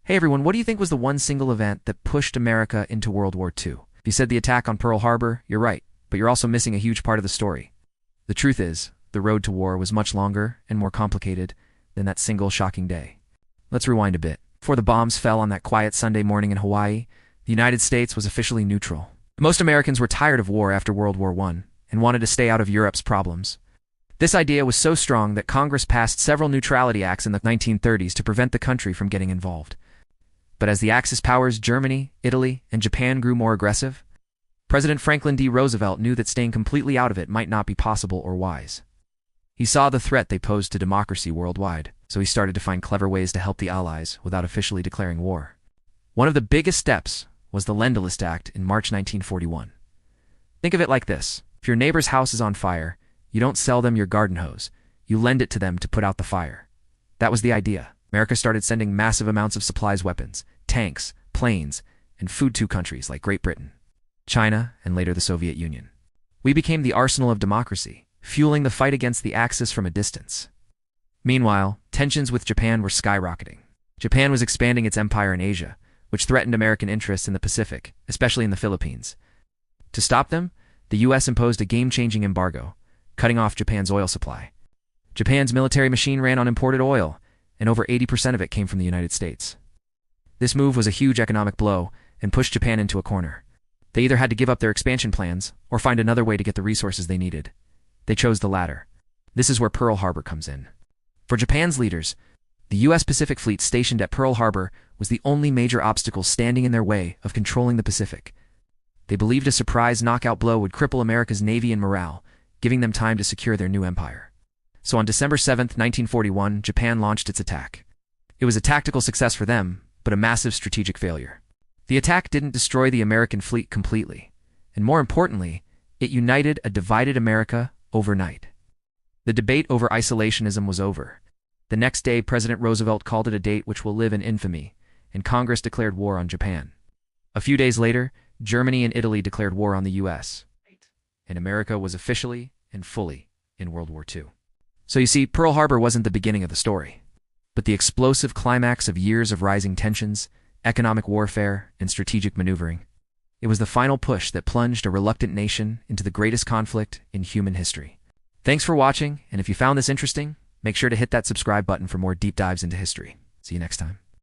Hey everyone, what do you think was the one single event that pushed America into World War II? If you said the attack on Pearl Harbor, you're right, but you're also missing a huge part of the story. The truth is, the road to war was much longer and more complicated than that single shocking day. Let's rewind a bit. Before the bombs fell on that quiet Sunday morning in Hawaii, the United States was officially neutral. Most Americans were tired of war after World War I and wanted to stay out of Europe's problems. This idea was so strong that Congress passed several neutrality acts in the 1930s to prevent the country from getting involved. But as the Axis powers Germany, Italy, and Japan grew more aggressive, President Franklin D. Roosevelt knew that staying completely out of it might not be possible or wise. He saw the threat they posed to democracy worldwide, so he started to find clever ways to help the Allies without officially declaring war. One of the biggest steps was the Lend-Lease Act in March 1941. Think of it like this. If your neighbor's house is on fire, you don't sell them your garden hose. You lend it to them to put out the fire. That was the idea. America started sending massive amounts of supplies, weapons, tanks, planes, and food to countries like Great Britain, China, and later the Soviet Union. We became the arsenal of democracy, fueling the fight against the Axis from a distance. Meanwhile, tensions with Japan were skyrocketing. Japan was expanding its empire in Asia, which threatened American interests in the Pacific, especially in the Philippines. To stop them, the U.S. imposed a game-changing embargo, cutting off Japan's oil supply. Japan's military machine ran on imported oil, and over 80% of it came from the United States. This move was a huge economic blow and pushed Japan into a corner. They either had to give up their expansion plans or find another way to get the resources they needed. They chose the latter. This is where Pearl Harbor comes in. For Japan's leaders, the U.S. Pacific Fleet stationed at Pearl Harbor was the only major obstacle standing in their way of controlling the Pacific. They believed a surprise knockout blow would cripple America's navy and morale, giving them time to secure their new empire. So on December 7, 1941, Japan launched its attack. It was a tactical success for them, but a massive strategic failure. The attack didn't destroy the American fleet completely, and more importantly, it united a divided America overnight. The debate over isolationism was over. The next day, President Roosevelt called it a date which will live in infamy, and Congress declared war on Japan. A few days later, Germany and Italy declared war on the U.S., and America was officially and fully in World War II. So you see, Pearl Harbor wasn't the beginning of the story, but the explosive climax of years of rising tensions, economic warfare, and strategic maneuvering. It was the final push that plunged a reluctant nation into the greatest conflict in human history. Thanks for watching, and if you found this interesting, make sure to hit that subscribe button for more deep dives into history. See you next time.